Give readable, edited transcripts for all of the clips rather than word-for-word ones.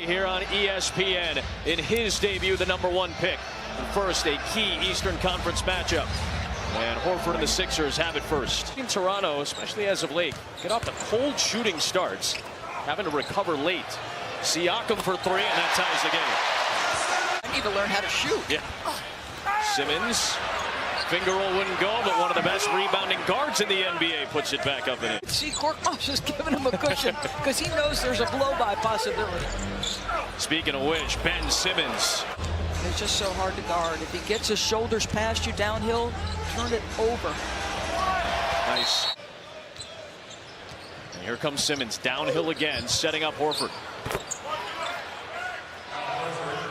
here on ESPN in his debut, the #1 pick. First, a key Eastern Conference matchup. And Horford and the Sixers have it first. In Toronto, especially as of late, get off the cold shooting starts, having to recover late. Siakam for three, and that ties the game. I need to learn how to shoot. Yeah. Simmons. Finger roll wouldn't go, but one of the best rebounding guards in the NBA puts it back up in it. See, Korkmaz just giving him a cushion because he knows there's a blow-by possibility. Speaking of which, Ben Simmons. It's just so hard to guard. If he gets his shoulders past you downhill, turn it over. Nice. And here comes Simmons downhill again, setting up Horford.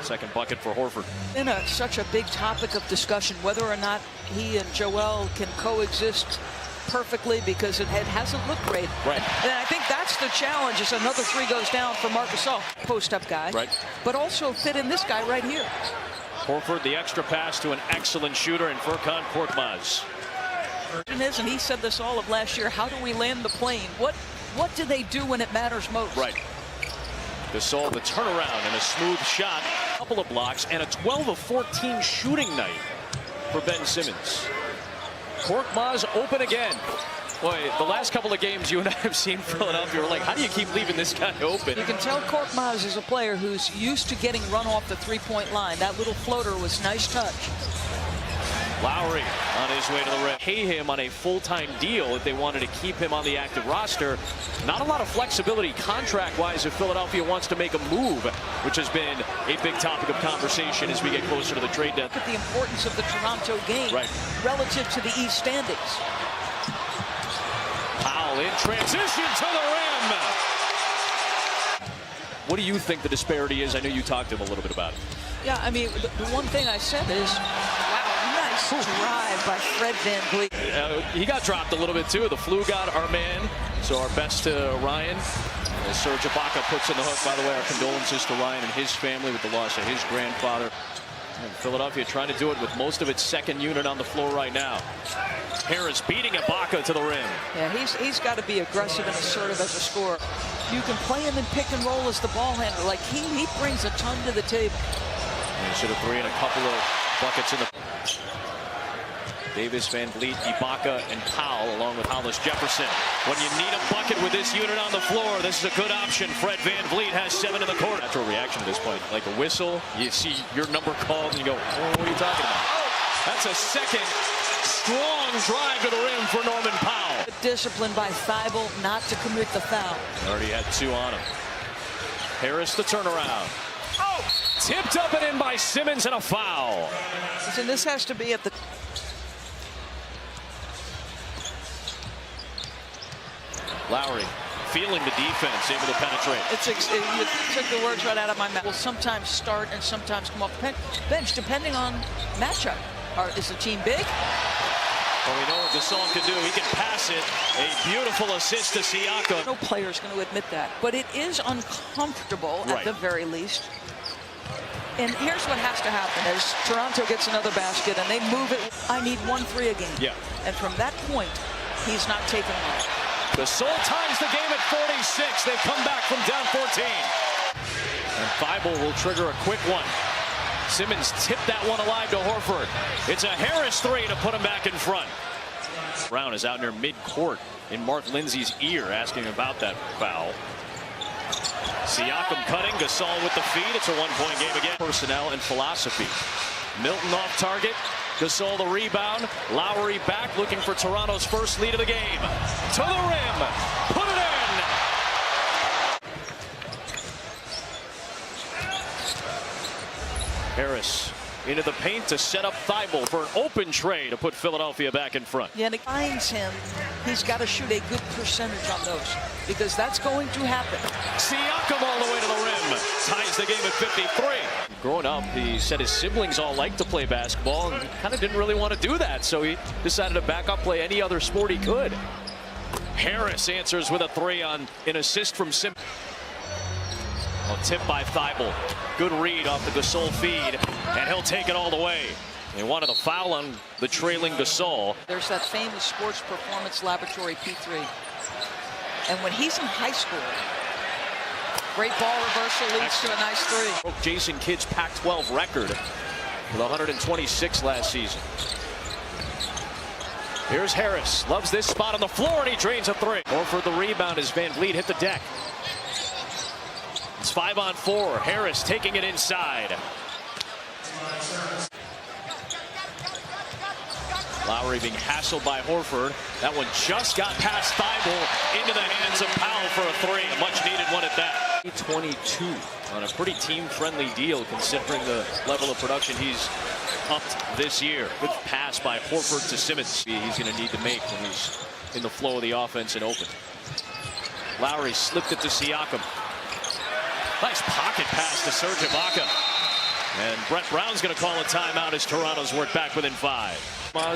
Second bucket for Horford. Been such a big topic of discussion whether or not he and Joel can coexist perfectly because it hasn't looked great. Right. And I think that's the challenge. Is another three goes down for Marc Gasol, post-up guy. Right. But also fit in this guy right here. Horford, the extra pass to an excellent shooter in Furkan Korkmaz. And he said this all of last year. How do we land the plane? What do they do when it matters most? Right. Gasol, the turnaround and a smooth shot, a couple of blocks, and a 12 of 14 shooting night for Ben Simmons. Korkmaz open again. Boy, the last couple of games you and I have seen Philadelphia, we're like, how do you keep leaving this guy open? You can tell Korkmaz is a player who's used to getting run off the three-point line. That little floater was nice touch. Lowry on his way to the rim. Pay him on a full-time deal if they wanted to keep him on the active roster. Not a lot of flexibility contract-wise if Philadelphia wants to make a move, which has been a big topic of conversation as we get closer to the trade deadline. Look at the importance of the Toronto game relative to the East standings. Powell in transition to the rim. What do you think the disparity is? I know you talked to him a little bit about it. Yeah, I mean, the one thing I said is, wow, nice drive by Fred VanVleet. He got dropped a little bit, too. The flu got our man. So our best to Ryan. As Serge Ibaka puts in the hook, by the way, our condolences to Ryan and his family with the loss of his grandfather. And Philadelphia trying to do it with most of its second unit on the floor right now. Harris beating Ibaka to the rim. Yeah, he's got to be aggressive and assertive as a scorer. You can play him in pick and roll as the ball handler. Like he brings a ton to the table. And should have three and a couple of buckets in the. Davis, VanVleet, Ibaka, and Powell, along with Hollis Jefferson. When you need a bucket with this unit on the floor, this is a good option. Fred VanVleet has 7 in the court. Natural reaction at this point, like a whistle. You see your number called, and you go, oh, what are you talking about? That's a second strong drive to the rim for Norman Powell. Disciplined by Thibault not to commit the foul. Already had 2 on him. Harris the turnaround. Oh! Tipped up and in by Simmons, and a foul. Listen, this has to be at the. Lowry feeling the defense, able to penetrate. You took the words right out of my mouth. Will sometimes start and sometimes come off the bench, depending on matchup. Is the team big? Well, we know what Gasol can do. He can pass it. A beautiful assist to Siakam. No player is going to admit that, but it is uncomfortable at the very least. And here's what has to happen: as Toronto gets another basket and they move it, I need 1-3 a game. Yeah. And from that point, he's not taking one. Gasol ties the game at 46. They've come back from down 14. And Thibault will trigger a quick one. Simmons tipped that one alive to Horford. It's a Harris three to put him back in front. Brown is out near midcourt in Mark Lindsay's ear asking about that foul. Siakam cutting, Gasol with the feed. It's a one-point game again. Personnel and philosophy. Milton off target. Gasol the rebound. Lowry back looking for Toronto's first lead of the game. To the rim. Put it in. Harris into the paint to set up Thibault for an open tray to put Philadelphia back in front. Yeah, and it finds him. He's got to shoot a good percentage on those because that's going to happen. Siakam all the way to the rim. Ties the game at 53. Growing up, he said his siblings all liked to play basketball and kind of didn't really want to do that, so he decided to back up, play any other sport he could. Harris answers with a three on an assist from Simmons. Well, tipped by Thibault. Good read off the Gasol feed, and he'll take it all the way. They wanted a foul on the trailing Gasol. There's that famous Sports Performance Laboratory P3. And when he's in high school, Great ball reversal leads to a nice three. Broke Jason Kidd's Pac-12 record with 126 last season. Here's Harris. Loves this spot on the floor, and he drains a three. Horford the rebound as Van Vliet hit the deck. It's 5-on-4. Harris taking it inside. Lowry being hassled by Horford. That one just got past Thibault into the hands of Powell for a three. A much needed one at that. 22 on a pretty team-friendly deal considering the level of production he's upped this year. Good pass by Horford to Simmons. He's going to need to make when he's in the flow of the offense and open. Lowry slipped it to Siakam. Nice pocket pass to Serge Ibaka. And Brett Brown's going to call a timeout as Toronto's worked back within 5.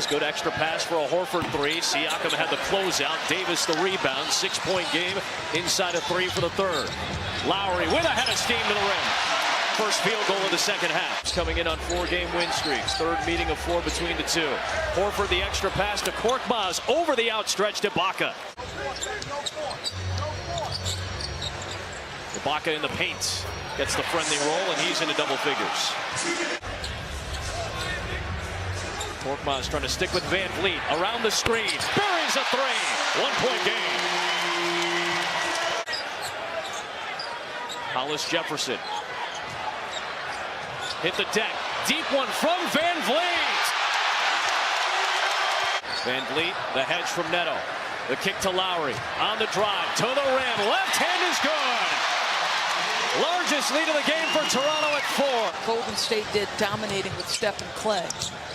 Good extra pass for a Horford three. Siakam had the closeout. Davis the rebound. 6-point game. Inside a three for the third. Lowry with a head of steam to the rim. First field goal of the second half. He's coming in on 4-game win streaks. Third meeting of 4 between the two. Horford the extra pass to Korkmaz over the outstretched Ibaka. Ibaka in the paint. Gets the friendly roll, and he's into double figures. Korkmaz trying to stick with Van Vliet. Around the screen. Buries a three. 1-point game. Hollis Jefferson. Hit the deck. Deep one from Van Vliet. Van Vliet, the hedge from Neto. The kick to Lowry. On the drive. To the rim. Left hand is good. Largest lead of the game for Toronto at 4. Golden State did, dominating with Steph and Clay.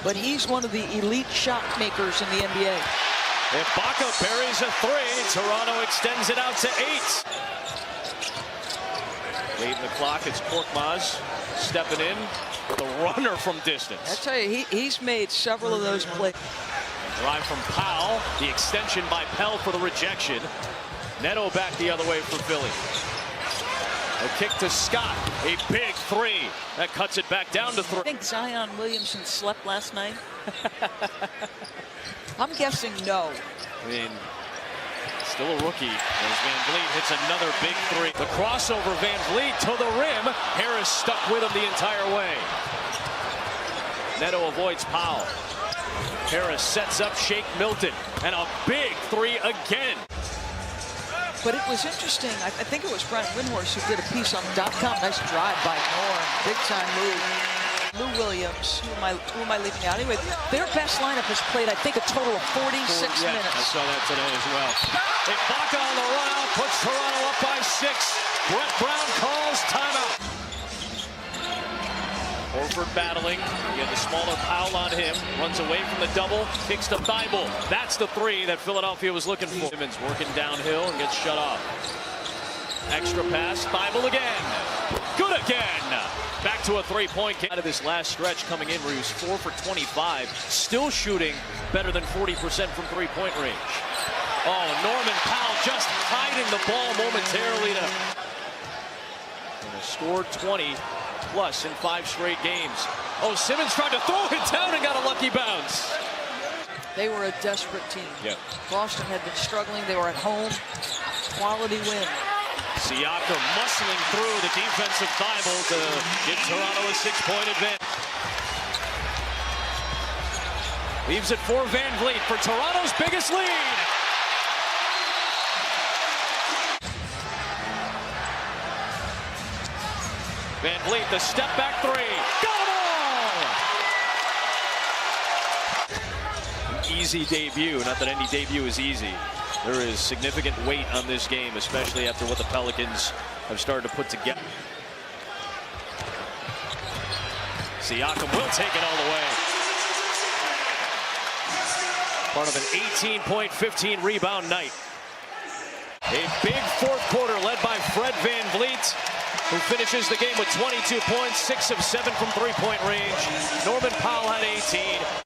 But he's one of the elite shot makers in the NBA. Ibaka buries a three. Toronto extends it out to 8. Late in the clock, it's Korkmaz stepping in with a runner from distance. I tell you, he's made several of those plays. Drive from Powell. The extension by Pell for the rejection. Neto back the other way for Philly. A kick to Scott. A big three. That cuts it back down to 3. I think Zion Williamson slept last night. I'm guessing no. I mean, still a rookie as Van Vliet hits another big three. The crossover, Van Vliet to the rim. Harris stuck with him the entire way. Neto avoids Powell. Harris sets up Shake Milton. And a big three again. But it was interesting. I think it was Brent Windhorst who did a piece on .com. Nice drive by Norm. Big time move. Lou Williams, who am I leaving out? Anyway, their best lineup has played, I think, a total of 46 minutes. I saw that today as well. Ibaka on the run out puts Toronto up by 6. Brett Brown calls timeout. Horford battling. He had the smaller Powell on him. Runs away from the double. Kicks to Thibault. That's the three that Philadelphia was looking for. Simmons working downhill and gets shut off. Extra pass. Thibault again. Good again. Back to a 3-point game. Out of this last stretch coming in where he was 4 for 25. Still shooting better than 40% from 3-point range. Oh, Norman Powell just hiding the ball momentarily to scored 20 plus in 5 straight games. Oh, Simmons tried to throw it down and got a lucky bounce. They were a desperate team. Yep. Boston had been struggling. They were at home. Quality win. Siakam muscling through the defensive Thibault to give Toronto a 6-point advantage. Leaves it for Van Vliet for Toronto's biggest lead. Van Vliet, the step back three. Got them all! An easy debut. Not that any debut is easy. There is significant weight on this game, especially after what the Pelicans have started to put together. Siakam will take it all the way. Part of an 18-point, 15-rebound night. A big fourth quarter led by Fred Van Vliet, who finishes the game with 22 points, 6 of 7 from 3-point range. Norman Powell had 18.